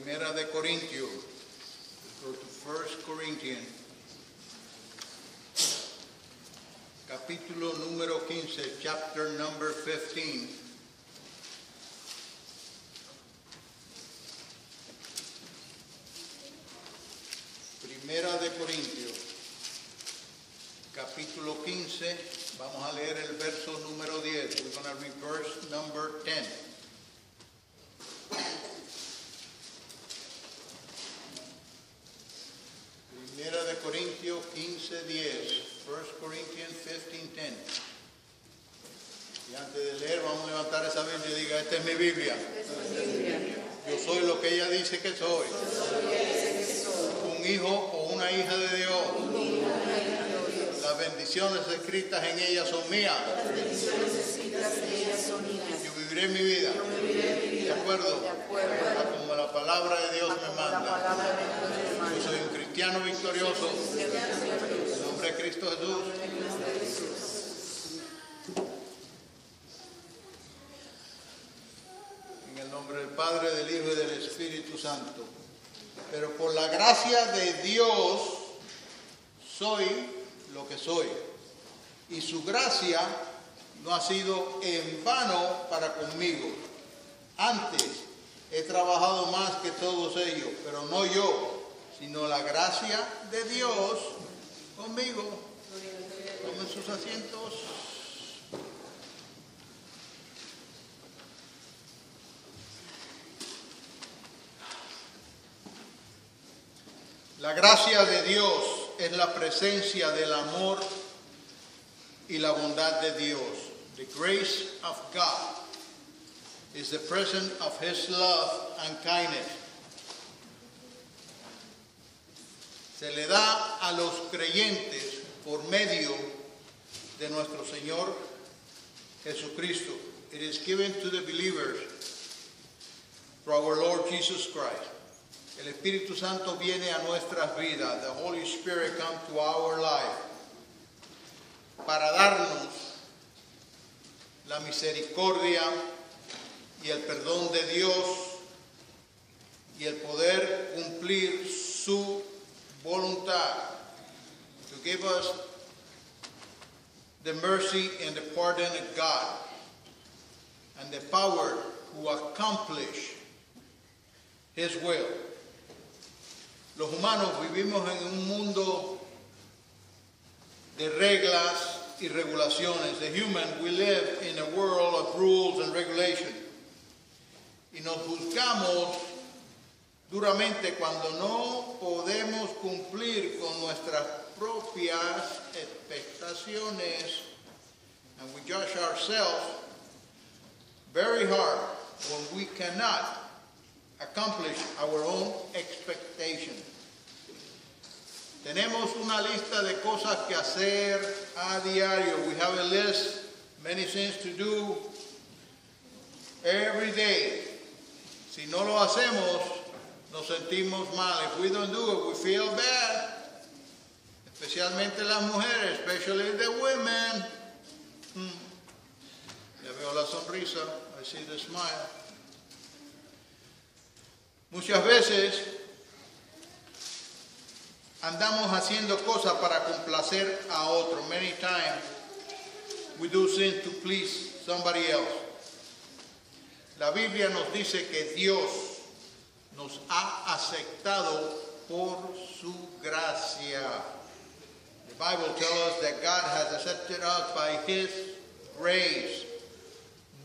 Primera de Corintios. Go to 1 Corinthians. Capítulo número 15, chapter number 15. Primera de Corintios, capítulo 15, vamos a leer el verso número 10. We're going to read verse number 10. Primera de Corintios 15, 10. 1 Corinthians 15, 10. Y antes de leer, vamos a levantar esa Biblia y diga, esta es mi Biblia. Yo soy lo que ella dice que soy. Un hijo o una hija de Dios. Las bendiciones escritas en ella son mías. Yo viviré mi vida de acuerdo a como la palabra de Dios me manda. Yo soy un cristiano victorioso. En nombre de Cristo Jesús. En el nombre del Padre, del Hijo y del Espíritu Santo. Pero por la gracia de Dios soy lo que soy. Y su gracia no ha sido en vano para conmigo. Antes he trabajado más que todos ellos, pero no yo, sino la gracia de Dios conmigo. Tomen sus asientos. La gracia de Dios es la presencia del amor y la bondad de Dios. The grace of God is the presence of His love and kindness. Se le da a los creyentes por medio de nuestro Señor Jesucristo. It is given to the believers through our Lord Jesus Christ. El Espíritu Santo viene a nuestras vidas. The Holy Spirit comes to our life para darnos la misericordia y el perdón de Dios y el poder cumplir su voluntad. To give us the mercy and the pardon of God and the power to accomplish His will. Los humanos vivimos en un mundo de reglas y regulaciones. The human, we live in a world of rules and regulations. Y nos juzgamos duramente cuando no podemos cumplir con nuestras propias expectations. And we judge ourselves very hard when we cannot accomplish our own expectation. Tenemos una lista de cosas que hacer a diario. We have a list, many things to do every day. Si no lo hacemos, nos sentimos mal. If we don't do it, we feel bad. Especialmente las mujeres, especially the women. Ya veo la sonrisa. I see the smile. Muchas veces andamos haciendo cosas para complacer a otro. Many times we do things to please somebody else. La Biblia nos dice que Dios nos ha aceptado por su gracia. The Bible tells us that God has accepted us by His grace.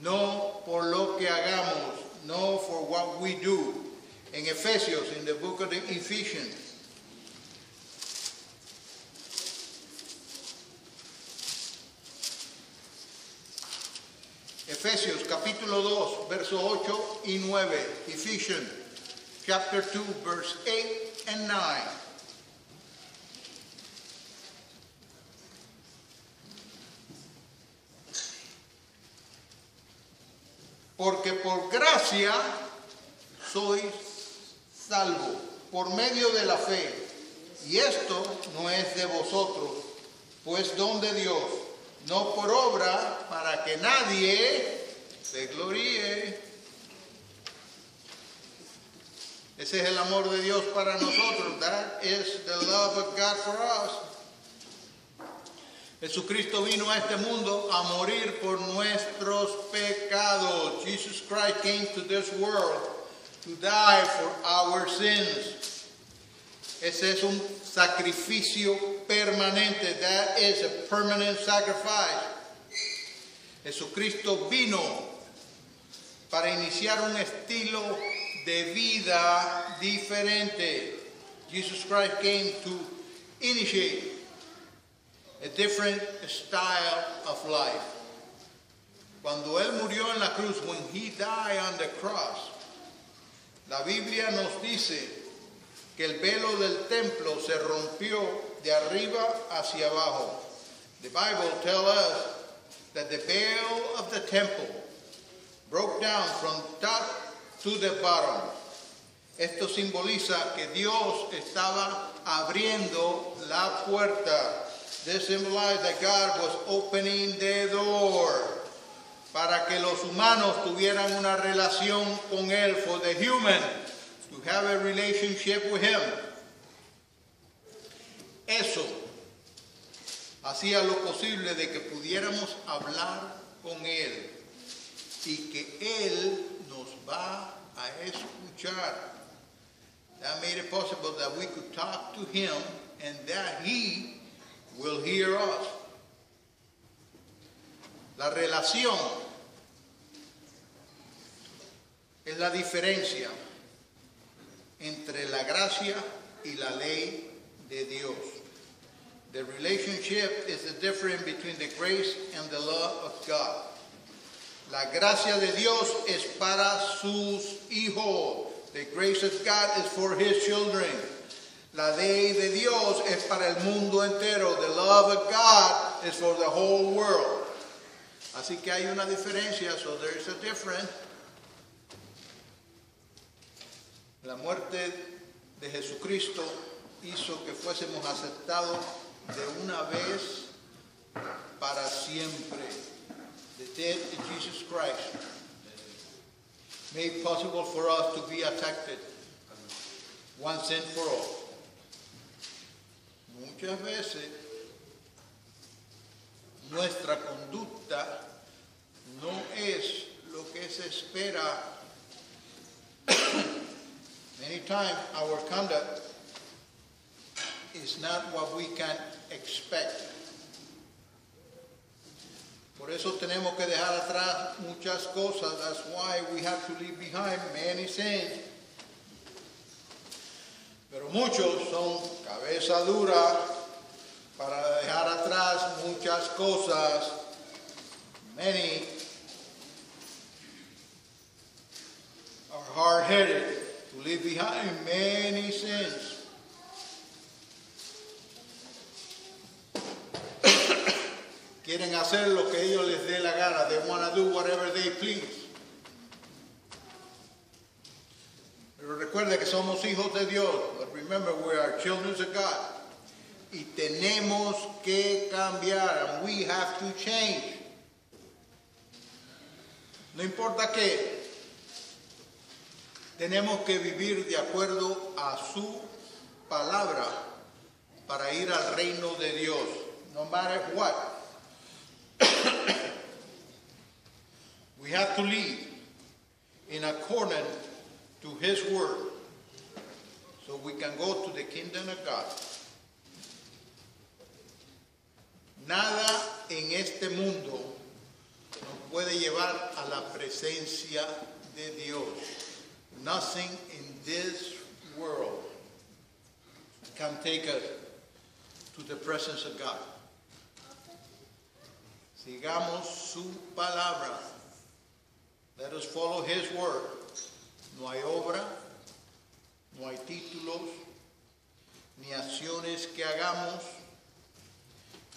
No por lo que hagamos, no for what we do. En Efesios, in the book of the Ephesians, Efesios capítulo 2, versos 8 y 9. Ephesians chapter 2, verse 8 and 9. Porque por gracia sois salvo por medio de la fe, y esto no es de vosotros, pues don de Dios, no por obra, para que nadie se gloríe. Ese es el amor de Dios para nosotros. That is the love of God for us. Jesucristo vino a este mundo a morir por nuestros pecados. Jesus Christ came to this world to die for our sins. Ese es un sacrificio permanente. That is a permanent sacrifice. Jesucristo vino para iniciar un estilo de vida diferente. Jesus Christ came to initiate a different style of life. Cuando Él murió en la cruz, when He died on the cross, la Biblia nos dice que el velo del templo se rompió de arriba hacia abajo. The Bible tells us that the veil of the temple broke down from top to the bottom. Esto simboliza que Dios estaba abriendo la puerta. This symbolized that God was opening the door para que los humanos tuvieran una relación con Él, for the human to have a relationship with Him. Eso hacía lo posible de que pudiéramos hablar con Él y que Él nos va a escuchar. That made it possible that we could talk to Him and that He will hear us. La relación es la diferencia entre la gracia y la ley de Dios. The relationship is the difference between the grace and the law of God. La gracia de Dios es para sus hijos. The grace of God is for His children. La ley de Dios es para el mundo entero. The love of God is for the whole world. Así que hay una diferencia, so there is a difference. La muerte de Jesucristo hizo que fuésemos aceptados de una vez para siempre. The death of Jesus Christ made possible for us to be accepted once and for all. Muchas veces nuestra conducta no es lo que se espera. Many times our conduct is not what we can expect. Por eso tenemos que dejar atrás muchas cosas. That's why we have to leave behind many sins. Pero muchos son cabeza dura para dejar atrás muchas cosas. Many are hard-headed to leave behind many sins. Quieren hacer lo que ellos les dé la gana. They want to do whatever they please. Pero recuerde que somos hijos de Dios. But remember, we are children of God. Y tenemos que cambiar. And we have to change. No importa qué. Tenemos que vivir de acuerdo a su palabra para ir al reino de Dios. No matter what. We have to live in accordance to His word so we can go to the kingdom of God. Nada en este mundo nos puede llevar a la presencia de Dios. Nothing in this world can take us to the presence of God. Sigamos su palabra. Let us follow His word. No hay obra, no hay títulos, ni acciones que hagamos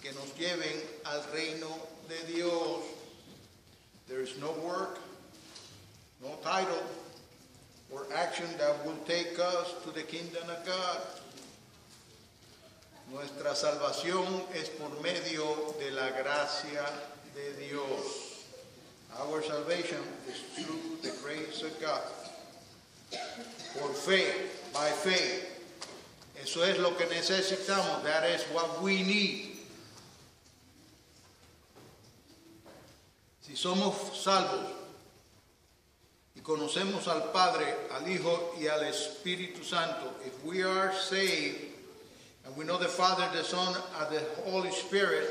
que nos lleven al reino de Dios. There is no work, no title, or action that will take us to the kingdom of God. Nuestra salvación es por medio de la gracia de Dios. Our salvation is through the grace of God. por fe, by faith. Eso es lo que necesitamos. That is what we need. Si somos salvos y conocemos al Padre, al Hijo y al Espíritu Santo, if we are saved and we know the Father, the Son, and the Holy Spirit,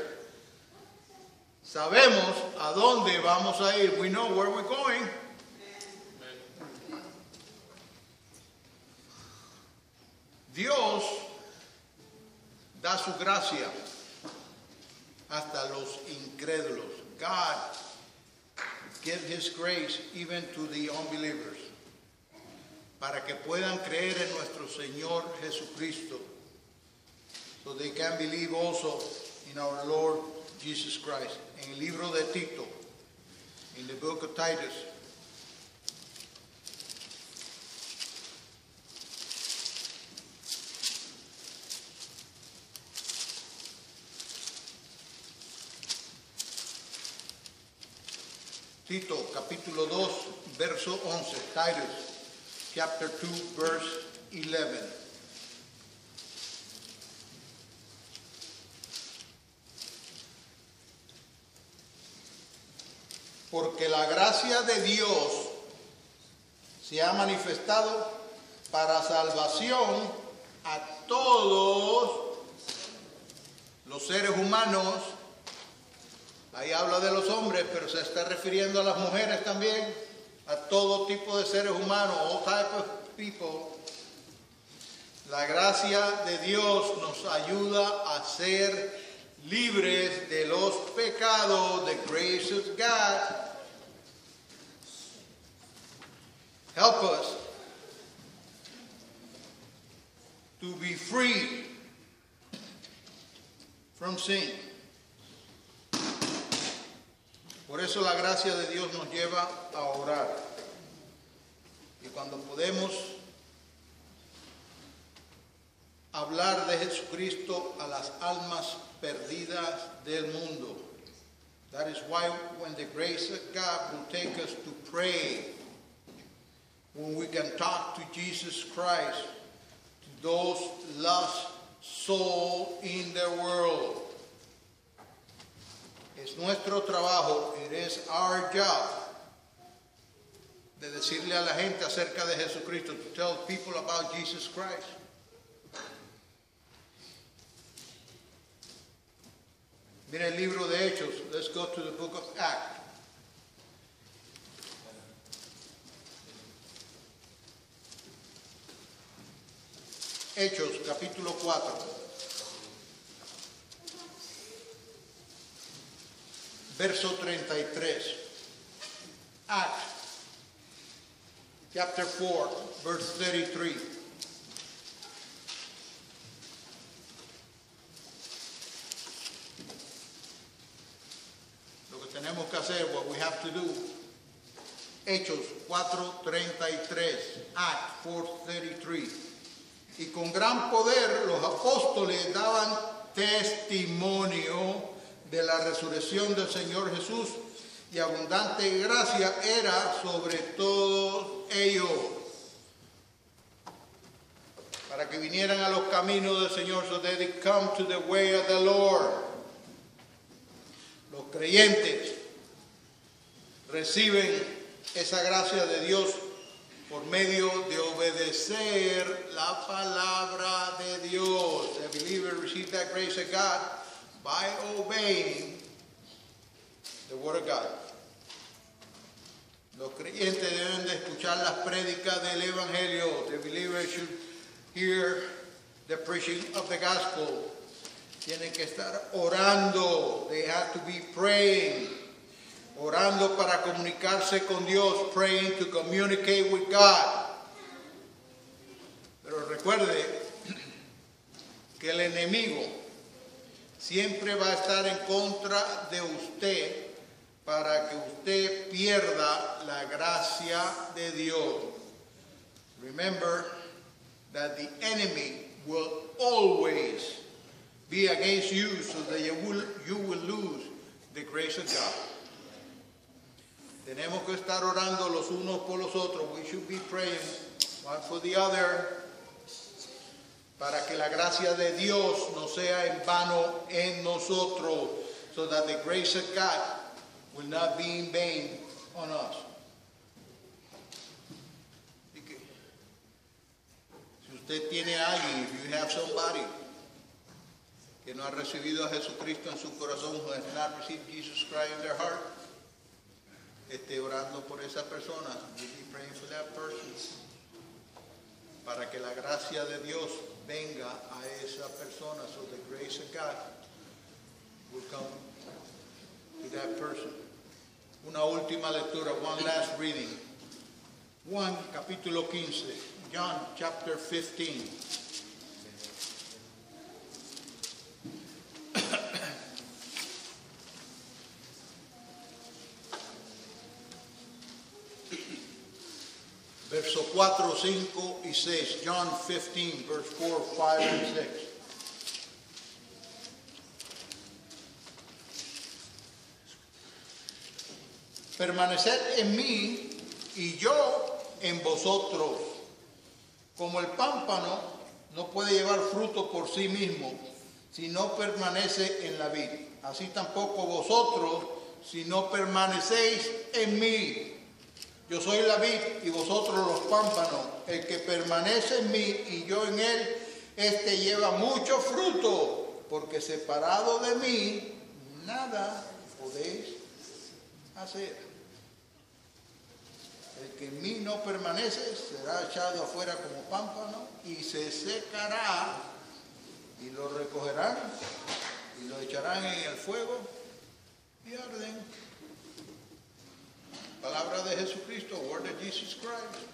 sabemos a dónde vamos a ir. We know where we're going. Dios da su gracia hasta los incrédulos. God gives His grace even to the unbelievers, para que puedan creer en nuestro Señor Jesucristo, so they can believe also in our Lord Jesus Christ. En el libro de Tito, in the book of Titus, Tito, capítulo 2, verso 11. Titus, chapter 2, verse 11. Porque la gracia de Dios se ha manifestado para salvación a todos los seres humanos. Ahí habla de los hombres, pero se está refiriendo a las mujeres también, a todo tipo de seres humanos, all type of people. La gracia de Dios nos ayuda a ser libres de los pecados. The grace of God help us to be free from sin. Por eso la gracia de Dios nos lleva a orar. Y cuando podemos hablar de Jesucristo a las almas perdidas del mundo. That is why when the grace of God will take us to pray, when we can talk to Jesus Christ, to those lost souls in the world. Es nuestro trabajo, it is our job, de decirle a la gente acerca de Jesucristo, to tell people about Jesus Christ. Mira el libro de Hechos. Let's go to the book of Acts. Hechos, capítulo 4. Verso 33. Acts, chapter 4, verse 33. Lo que tenemos que hacer, what we have to do. Hechos 4:33. Acts 4:33. Y con gran poder los apóstoles daban testimonio de la resurrección del Señor Jesús, y abundante gracia era sobre todos ellos, para que vinieran a los caminos del Señor, so that they come to the way of the Lord. Los creyentes reciben esa gracia de Dios por medio de obedecer la palabra de Dios. The believer receive that grace of God by obeying the word of God. Los creyentes deben de escuchar las prédicas del Evangelio. The believer should hear the preaching of the gospel. Tienen que estar orando. They have to be praying. Orando para comunicarse con Dios. Praying to communicate with God. Pero recuerde que el enemigo siempre va a estar en contra de usted para que usted pierda la gracia de Dios. Remember that the enemy will always be against you, so that you will lose the grace of God. Tenemos que estar orando los unos por los otros. We should be praying one for the other, para que la gracia de Dios no sea en vano en nosotros, so that the grace of God will not be in vain on us. Si usted tiene a alguien, if you have somebody que no ha recibido a Jesucristo en su corazón, who has not received Jesus Christ in their heart, esté orando por esa persona. You be praying for that person, para que la gracia de Dios venga a esa persona, so the grace of God will come to that person. Una última lectura, one last reading. Juan capítulo 15, John chapter 15. Verso 4, 5 y 6. John 15, verse 4, 5 and 6. Permaneced en mí y yo en vosotros. Como el pámpano no puede llevar fruto por sí mismo si no permanece en la vid, así tampoco vosotros si no permanecéis en mí. Yo soy la vid y vosotros los pámpanos. El que permanece en mí y yo en él, este lleva mucho fruto, porque separado de mí nada podéis hacer. El que en mí no permanece será echado afuera como pámpano y se secará, y lo recogerán y lo echarán en el fuego y arden. Palabra de Jesucristo, word of Jesus Christ.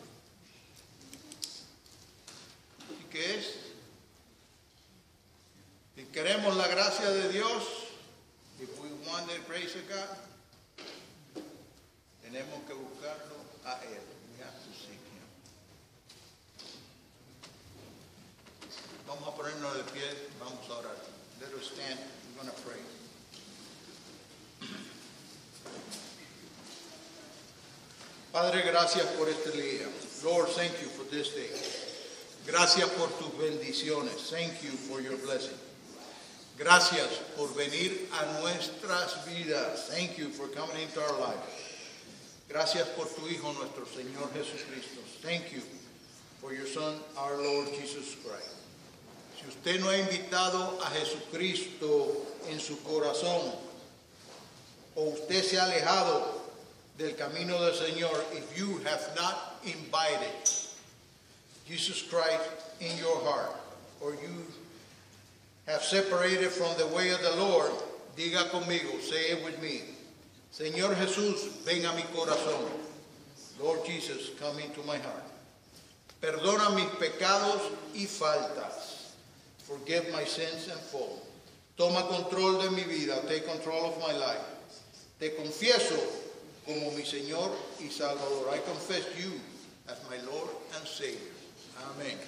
¿Y qué es? Si queremos la gracia de Dios, if we want the grace of God, tenemos que buscarlo a Él. We have to seek Him. Vamos a ponernos de pie, vamos a orar. Let us stand, we're going to pray. Padre, gracias por este día. Lord, thank you for this day. Gracias por tus bendiciones. Thank you for your blessing. Gracias por venir a nuestras vidas. Thank you for coming into our lives. Gracias por tu Hijo, nuestro Señor Jesucristo. Thank you for your Son, our Lord Jesus Christ. Si usted no ha invitado a Jesucristo en su corazón, o usted se ha alejado del camino del Señor, if you have not invited Jesus Christ in your heart, or you have separated from the way of the Lord, diga conmigo, say it with me. Señor Jesús, ven a mi corazón. Lord Jesus, come into my heart. Perdona mis pecados y faltas. Forgive my sins and faults. Toma control de mi vida. Take control of my life. Te confieso como mi Señor y Salvador. I confess you as my Lord and Savior. Amén.